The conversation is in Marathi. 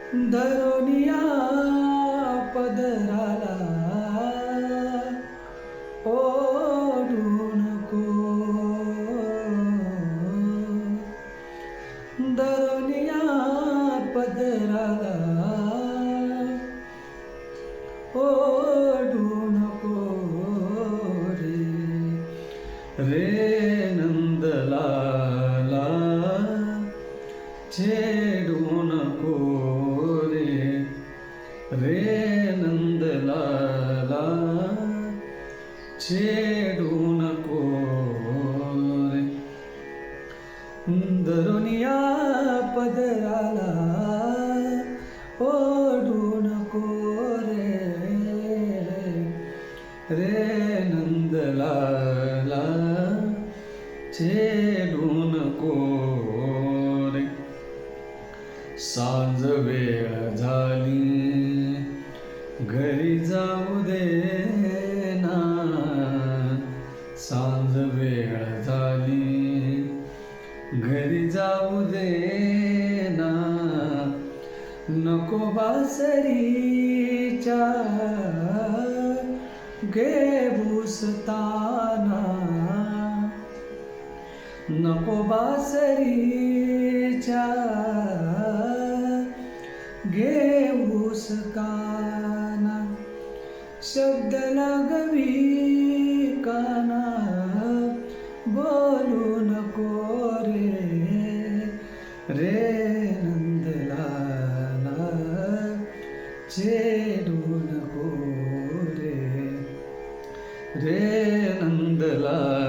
धरोनिया पदराला ओढू नको. धरोनिया पदराला ओढू नको रे नंदलाला छेडू नको रे नंदलाला छेडू नको रे. धरोनिया पदराला ओढू नको रे नंदलाला छेडू नको रे. सांज वेळ झाली घरी जाऊ दे ना. सांज वेळ झाली घरी जाऊ दे ना. नको बासरीच्या घे भूसताना. नको बासरीच्या घे भूसकाना. शब्द लागवी काना बोलू नको रे नंदलाला छेडू नको रे नंदलाला